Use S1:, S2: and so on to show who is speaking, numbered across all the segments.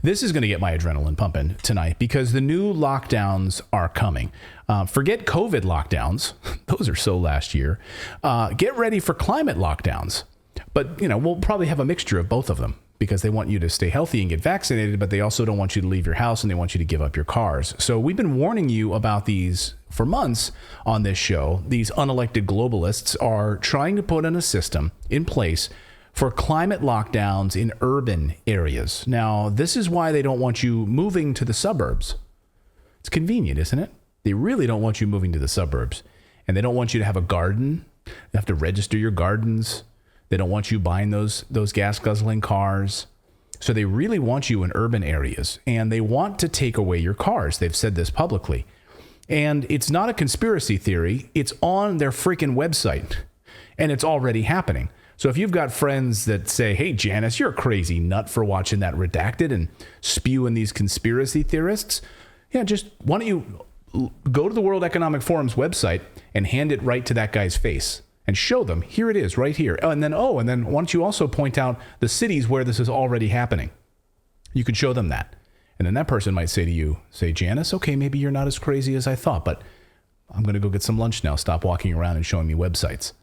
S1: This is going to get my adrenaline pumping tonight because the new lockdowns are coming. Forget COVID lockdowns. Those are so last year. Get ready for climate lockdowns. But, we'll probably have a mixture of both of them because they want you to stay healthy and get vaccinated, but they also don't want you to leave your house and they want you to give up your cars. So we've been warning you about these for months on this show. These unelected globalists are trying to put in a system in place for climate lockdowns in urban areas. Now, this is why they don't want you moving to the suburbs. It's convenient, isn't it? They really don't want you moving to the suburbs. And they don't want you to have a garden. You have to register your gardens. They don't want you buying those gas-guzzling cars. So they really want you in urban areas. And they want to take away your cars. They've said this publicly. And it's not a conspiracy theory. It's on their freaking website. And it's already happening. So if you've got friends that say, hey, Janice, you're a crazy nut for watching that Redacted and spewing these conspiracy theorists, just why don't you go to the World Economic Forum's website and hand it right to that guy's face and show them, here it is right here. And then why don't you also point out the cities where this is already happening? You could show them that. And then that person might say to you, Janice, okay, maybe you're not as crazy as I thought, but I'm going to go get some lunch now. Stop walking around and showing me websites.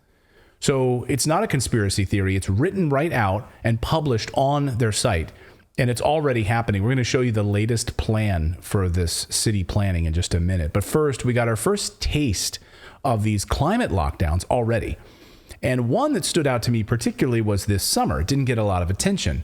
S1: So it's not a conspiracy theory. It's written right out and published on their site. And it's already happening. We're going to show you the latest plan for this city planning in just a minute. But first, we got our first taste of these climate lockdowns already. And one that stood out to me particularly was this summer. It didn't get a lot of attention.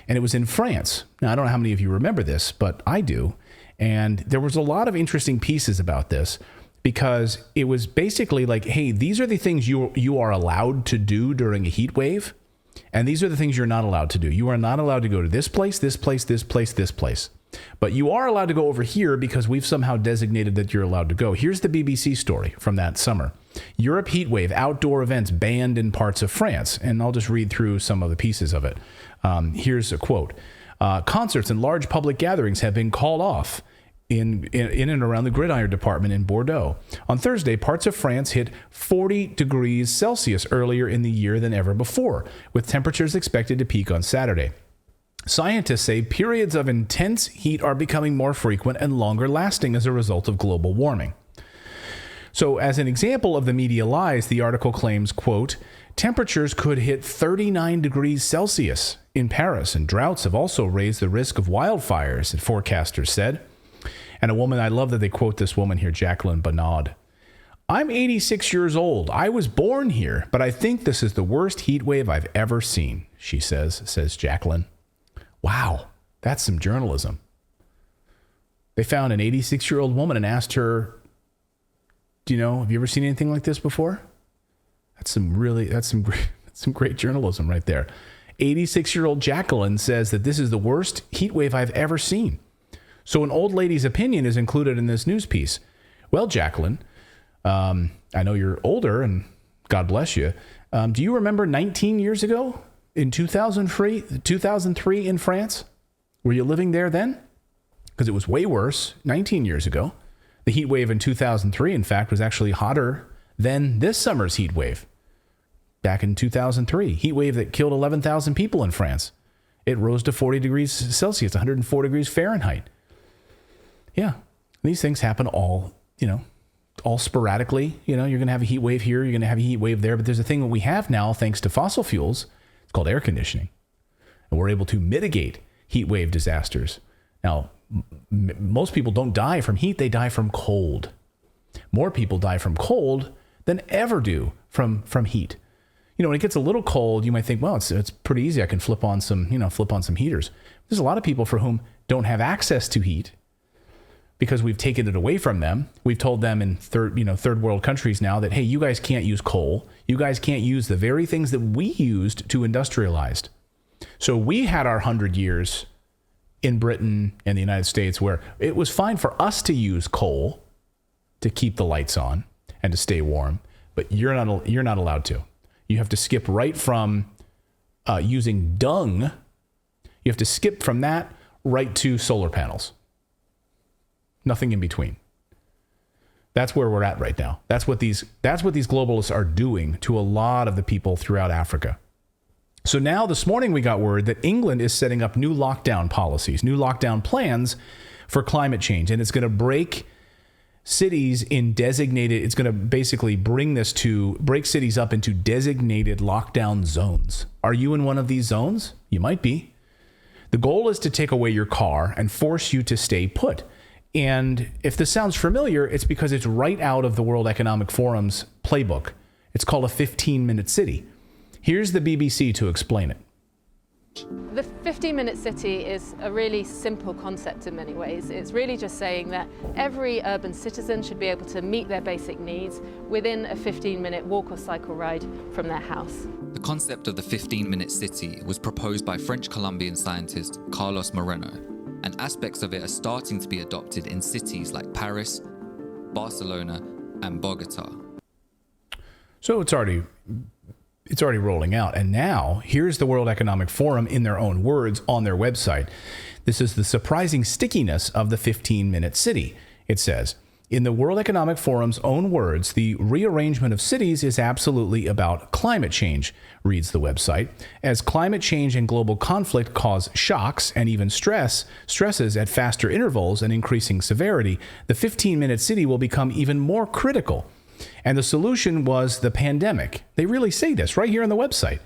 S1: And it was in France. Now, I don't know how many of you remember this, but I do. And there was a lot of interesting pieces about this. Because it was basically like, hey, these are the things you are allowed to do during a heat wave. And these are the things you're not allowed to do. You are not allowed to go to this place, this place, this place, this place. But you are allowed to go over here because we've somehow designated that you're allowed to go. Here's the BBC story from that summer. Europe heat wave, outdoor events banned in parts of France. And I'll just read through some of the pieces of it. Here's a quote. Concerts and large public gatherings have been called off in and around the Gridiron department in Bordeaux. On Thursday, parts of France hit 40 degrees Celsius earlier in the year than ever before, with temperatures expected to peak on Saturday. Scientists say periods of intense heat are becoming more frequent and longer lasting as a result of global warming. So as an example of the media lies, the article claims, quote, temperatures could hit 39 degrees Celsius in Paris, and droughts have also raised the risk of wildfires, forecasters said. And a woman, I love that they quote this woman here, Jacqueline Banaud. I'm 86 years old. I was born here, but I think this is the worst heat wave I've ever seen, she says Jacqueline. Wow, that's some journalism. They found an 86-year-old woman and asked her, have you ever seen anything like this before? That's some great journalism right there. 86-year-old Jacqueline says that this is the worst heat wave I've ever seen. So an old lady's opinion is included in this news piece. Well, Jacqueline, I know you're older and God bless you. Do you remember 19 years ago in 2003 in France? Were you living there then? Because it was way worse 19 years ago. The heat wave in 2003, in fact, was actually hotter than this summer's heat wave. Back in 2003, heat wave that killed 11,000 people in France. It rose to 40 degrees Celsius, 104 degrees Fahrenheit. Yeah, these things happen all sporadically. You're going to have a heat wave here, you're going to have a heat wave there. But there's a thing that we have now, thanks to fossil fuels. It's called air conditioning. And we're able to mitigate heat wave disasters. Now, most people don't die from heat, they die from cold. More people die from cold than ever do from heat. When it gets a little cold, you might think, well, it's pretty easy. I can flip on some heaters. There's a lot of people for whom don't have access to heat because we've taken it away from them. We've told them in third world countries now that, hey, you guys can't use coal. You guys can't use the very things that we used to industrialize. So we had our 100 years in Britain and the United States where it was fine for us to use coal to keep the lights on and to stay warm, but you're not allowed to. You have to skip right from using dung. You have to skip from that right to solar panels. Nothing in between. That's where we're at right now. That's what these globalists are doing to a lot of the people throughout Africa. So now this morning we got word that England is setting up new lockdown policies, new lockdown plans for climate change. And it's going to break cities in designated, it's going to basically break cities up into designated lockdown zones. Are you in one of these zones? You might be. The goal is to take away your car and force you to stay put. And if this sounds familiar, it's because it's right out of the World Economic Forum's playbook. It's called a 15-minute city. Here's the BBC to explain it.
S2: The 15-minute city is a really simple concept in many ways. It's really just saying that every urban citizen should be able to meet their basic needs within a 15-minute walk or cycle ride from their house.
S3: The concept of the 15-minute city was proposed by French Colombian scientist Carlos Moreno, and aspects of it are starting to be adopted in cities like Paris, Barcelona, and Bogota.
S1: So it's already rolling out. And now here's the World Economic Forum in their own words on their website. This is the surprising stickiness of the 15-minute city. It says, in the World Economic Forum's own words, the rearrangement of cities is absolutely about climate change, reads the website. As climate change and global conflict cause shocks and even stresses at faster intervals and increasing severity, the 15-minute city will become even more critical. And the solution was the pandemic. They really say this right here on the website.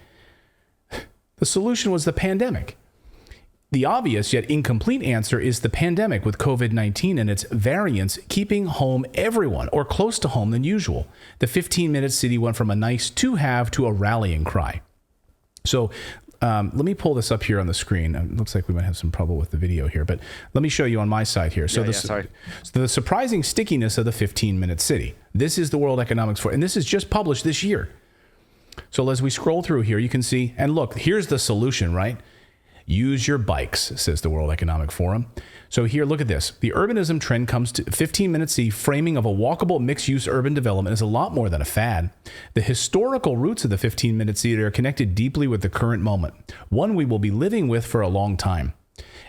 S1: The solution was the pandemic. The obvious yet incomplete answer is the pandemic with COVID-19 and its variants keeping home everyone or close to home than usual. The 15-minute city went from a nice to have to a rallying cry. So let me pull this up here on the screen. It looks like we might have some trouble with the video here, but let me show you on my side here. So, so the surprising stickiness of the 15-minute city. This is the World Economic Forum, and this is just published this year. So as we scroll through here, you can see, and look, here's the solution, right? Use your bikes, says the World Economic Forum. So here, look at this. The urbanism trend comes to 15-minute city framing of a walkable mixed-use urban development is a lot more than a fad. The historical roots of the 15-minute city are connected deeply with the current moment, one we will be living with for a long time.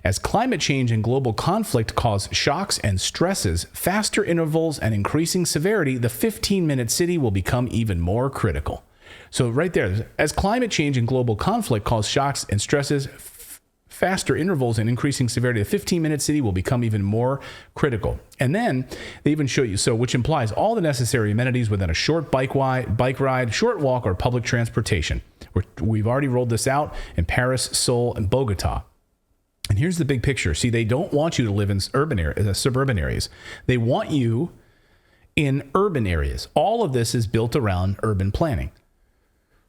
S1: As climate change and global conflict cause shocks and stresses, faster intervals and increasing severity, the 15-minute city will become even more critical. So right there, as climate change and global conflict cause shocks and stresses, faster intervals and increasing severity, the 15-minute city will become even more critical. And then they even show you, which implies all the necessary amenities within a short bike ride, short walk, or public transportation. We've already rolled this out in Paris, Seoul, and Bogota. And here's the big picture. See, they don't want you to live in suburban areas. They want you in urban areas. All of this is built around urban planning.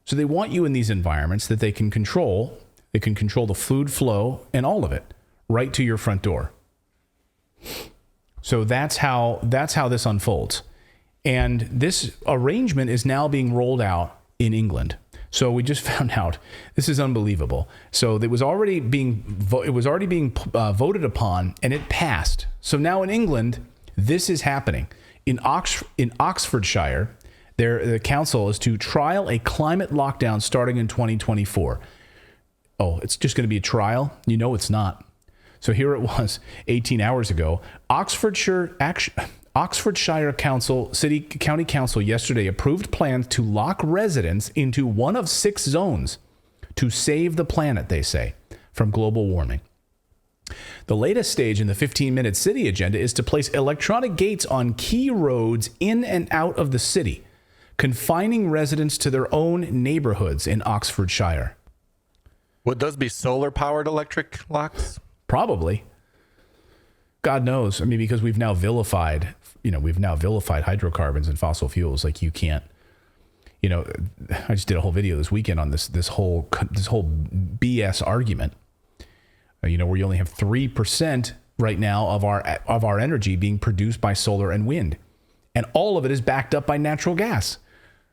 S1: So they want you in these environments that they can control. They can control the food flow and all of it right to your front door. So that's how this unfolds. And this arrangement is now being rolled out in England. So we just found out, this is unbelievable. So it was already being voted upon, and it passed. So now in England, this is happening. In Oxfordshire, the council is to trial a climate lockdown starting in 2024. Oh, it's just going to be a trial? You know it's not. So here it was 18 hours ago. Oxfordshire County Council yesterday approved plans to lock residents into one of 6 zones to save the planet, they say, from global warming. The latest stage in the 15-minute city agenda is to place electronic gates on key roads in and out of the city, confining residents to their own neighborhoods in Oxfordshire.
S4: Would those be solar-powered electric locks? Probably.
S1: God knows. I mean, because we've now vilified hydrocarbons and fossil fuels. Like you can't, I just did a whole video this weekend on this whole BS argument. Where you only have 3% right now of our energy being produced by solar and wind, and all of it is backed up by natural gas.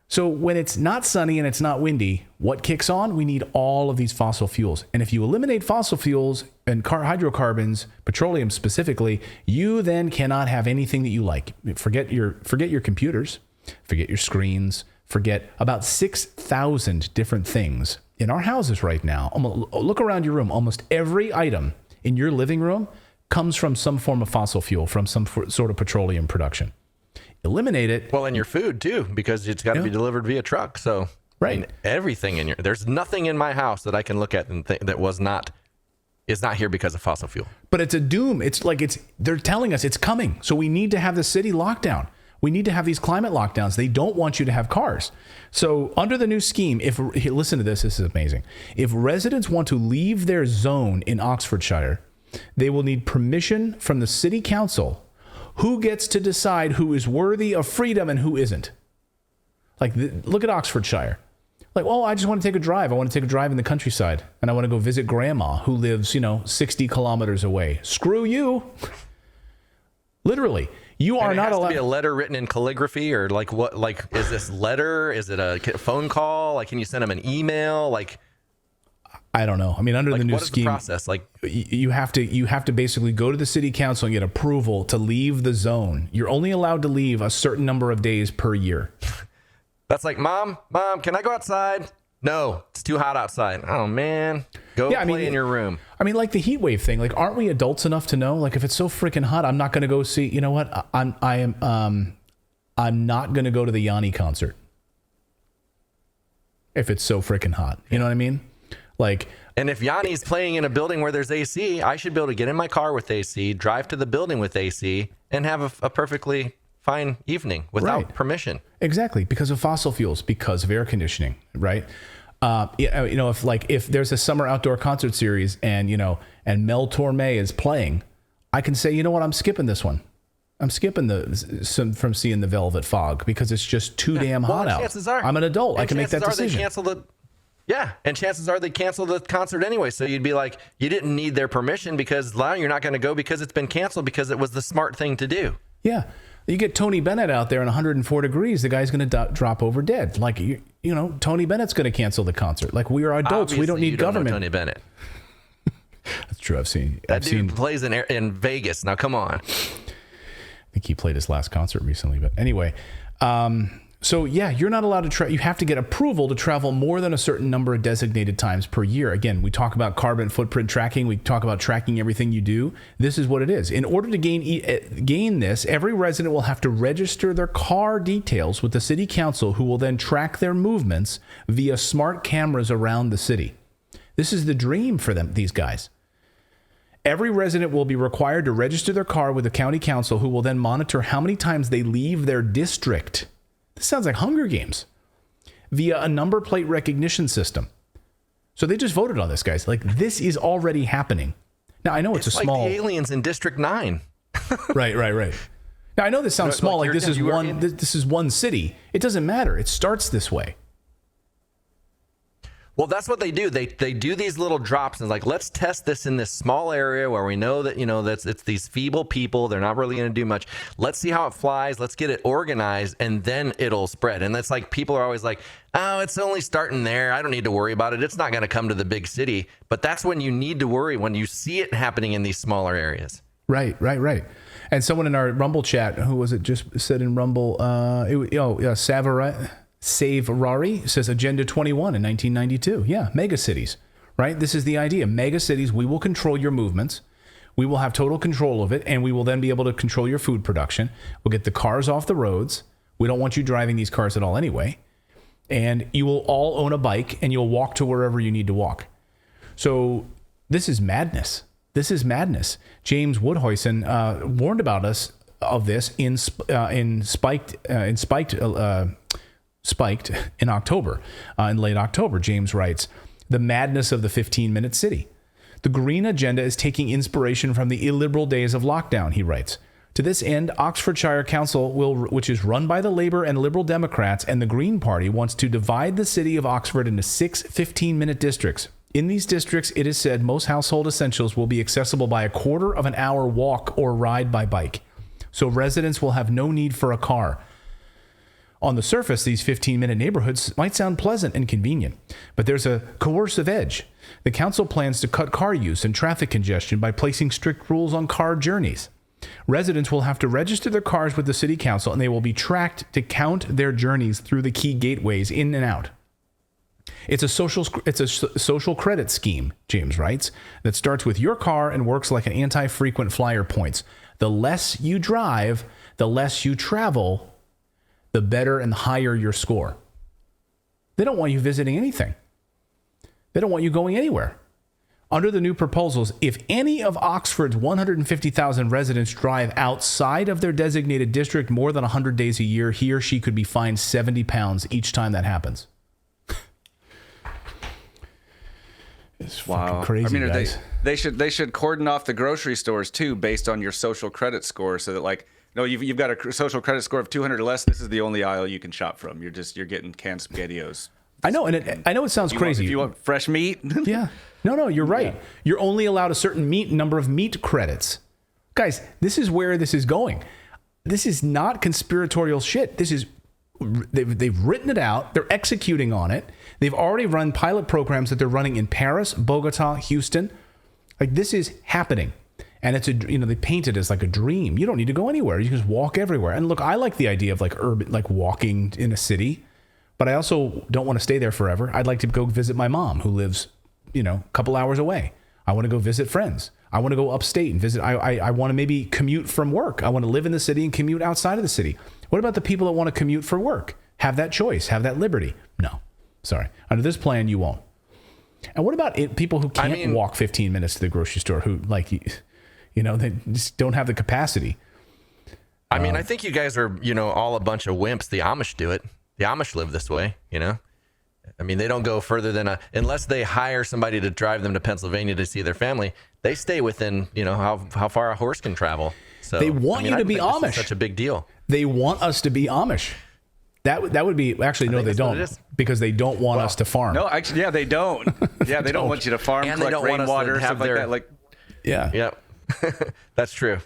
S1: So when it's not sunny and it's not windy, what kicks on? We need all of these fossil fuels. And if you eliminate fossil fuels and hydrocarbons, petroleum specifically, you then cannot have anything that you like. Forget your computers, forget your screens, forget about 6,000 different things in our houses right now. Look around your room. Almost every item in your living room comes from some form of fossil fuel, from some sort of petroleum production. Eliminate it.
S4: Well, and your food too, because it's got to be delivered via truck. So
S1: Right.
S4: I mean, everything there's nothing in my house that I can look at and that is not here because of fossil fuel.
S1: But it's a doom. They're telling us it's coming. So we need to have the city lockdown. We need to have these climate lockdowns. They don't want you to have cars. So under the new scheme, listen to this, this is amazing. If residents want to leave their zone in Oxfordshire, they will need permission from the city council, who gets to decide who is worthy of freedom and who isn't. Like, look at Oxfordshire. Like, well, I just want to take a drive. I want to take a drive in the countryside, and I want to go visit grandma who lives, 60 kilometers away. Screw you. Literally. You are not allowed.
S4: To be a letter written in calligraphy, or like what? Like, is this letter? Is it a phone call? Like, can you send them an email? Like,
S1: I don't know. I mean, under the new scheme,
S4: the process? Like,
S1: you have to basically go to the city council and get approval to leave the zone. You're only allowed to leave a certain number of days per year.
S4: That's like, Mom, can I go outside? No, it's too hot outside. Oh man, play in your room. I mean, like the heat wave thing. Like, aren't we adults enough to know? Like, if it's so freaking hot, I'm not going to go see. You know what? I'm not going to go to the Yanni concert if it's so freaking hot. You know what I mean? Like, and if Yanni's playing in a building where there's AC, I should be able to get in my car with AC, drive to the building with AC, and have a perfectly fine evening without permission.
S1: Exactly, because of fossil fuels, because of air conditioning, right? If there's a summer outdoor concert series and Mel Torme is playing, I can say, you know what, I'm skipping this one. I'm skipping from seeing the Velvet Fog because it's just too damn hot out. I'm an adult. I can make that decision.
S4: And chances are they cancel the concert anyway. So you'd be like, you didn't need their permission because now you're not going to go because it's been canceled because it was the smart thing to do.
S1: Yeah. You get Tony Bennett out there in 104 degrees, the guy's going to drop over dead. Like, Tony Bennett's going to cancel the concert. Like, we are adults.
S4: Obviously,
S1: we don't need government.
S4: Tony Bennett.
S1: That's true. I've seen
S4: plays in Vegas. Now, come on.
S1: I think he played his last concert recently. But anyway, so yeah, you're not allowed to you have to get approval to travel more than a certain number of designated times per year. Again, we talk about carbon footprint tracking. We talk about tracking everything you do. This is what it is. In order to gain this, every resident will have to register their car details with the city council, who will then track their movements via smart cameras around the city. This is the dream for these guys. Every resident will be required to register their car with the county council, who will then monitor how many times they leave their district. This sounds like Hunger Games, via a number plate recognition system. So they just voted on this, guys. Like, this is already happening. Now, I know it's a small...
S4: like the aliens in District 9.
S1: Right. Now, I know this sounds small, like this is one city. It doesn't matter. It starts this way.
S4: Well, that's what they do. They do these little drops and like, let's test this in this small area where we know that, it's these feeble people. They're not really going to do much. Let's see how it flies. Let's get it organized and then it'll spread. And it's like, people are always like, oh, it's only starting there. I don't need to worry about it. It's not going to come to the big city. But that's when you need to worry, when you see it happening in these smaller areas.
S1: Right. And someone in our Rumble chat, who was it, just said in Rumble, Savarari says Agenda 21 in 1992. Yeah, megacities, right? This is the idea. Megacities, we will control your movements. We will have total control of it, and we will then be able to control your food production. We'll get the cars off the roads. We don't want you driving these cars at all anyway. And you will all own a bike, and you'll walk to wherever you need to walk. So this is madness. James Woodhoyson warned about us of this in Spiked in October. In late October, James writes, "The madness of the 15-minute city. The green agenda is taking inspiration from the illiberal days of lockdown," he writes. To this end, Oxfordshire Council, which is run by the Labour and Liberal Democrats and the Green Party, wants to divide the city of Oxford into 6 15-minute districts. In these districts, it is said most household essentials will be accessible by a quarter of an hour walk or ride by bike. So residents will have no need for a car. On the surface, these 15-minute neighborhoods might sound pleasant and convenient, but there's a coercive edge. The council plans to cut car use and traffic congestion by placing strict rules on car journeys. Residents will have to register their cars with the city council, and they will be tracked to count their journeys through the key gateways in and out. It's a social credit scheme, James writes, that starts with your car and works like an anti-frequent flyer points. The less you drive, the less you travel, the better and higher your score. They don't want you visiting anything. They don't want you going anywhere. Under the new proposals, if any of Oxford's 150,000 residents drive outside of their designated district more than 100 days a year, he or she could be fined £70 each time that happens. It's fucking crazy,
S5: I mean,
S1: guys.
S5: they should cordon off the grocery stores too, based on your social credit score, so that like, no, you've got a social credit score of 200 or less. This is the only aisle you can shop from. You're getting canned SpaghettiOs.
S1: I know, and I know it sounds crazy.
S5: If you want fresh meat,
S1: yeah. No, you're right. Yeah. You're only allowed a certain number of meat credits. Guys, this is where this is going. This is not conspiratorial shit. This is, they've written it out. They're executing on it. They've already run pilot programs that they're running in Paris, Bogota, Houston. Like, this is happening. And it's they paint it as like a dream. You don't need to go anywhere. You can just walk everywhere. And look, I like the idea of like urban, like walking in a city, but I also don't want to stay there forever. I'd like to go visit my mom who lives, a couple hours away. I want to go visit friends. I want to go upstate and visit. I want to maybe commute from work. I want to live in the city and commute outside of the city. What about the people that want to commute for work? Have that choice, have that liberty. No, sorry. Under this plan, you won't. And what about people who can't walk 15 minutes to the grocery store, who they just don't have the capacity?
S4: I mean, I think you guys are, all a bunch of wimps. The Amish do it. The Amish live this way, I mean, they don't go further than unless they hire somebody to drive them to Pennsylvania to see their family. They stay within, how far a horse can travel. So
S1: they want you to be Amish.
S4: This is such a big deal.
S1: They want us to be Amish. That would be actually no, they don't, because they don't want us to farm.
S5: No, actually, yeah, they don't. Yeah, they don't want you to farm,
S4: and
S5: collect rainwater, stuff like that. Like,
S1: yeah,
S4: that's true.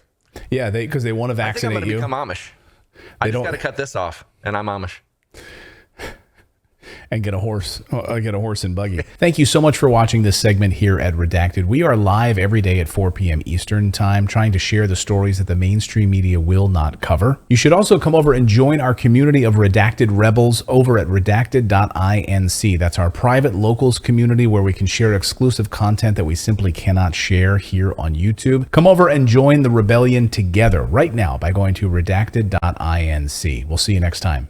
S1: Yeah, because they want to vaccinate
S4: I think I'm gonna become Amish. I just got to cut this off, and I'm Amish.
S1: And get a horse and buggy. Thank you so much for watching this segment here at Redacted. We are live every day at 4 p.m. Eastern Time, trying to share the stories that the mainstream media will not cover. You should also come over and join our community of Redacted Rebels over at Redacted.inc. That's our private locals community where we can share exclusive content that we simply cannot share here on YouTube. Come over and join the rebellion together right now by going to Redacted.inc. We'll see you next time.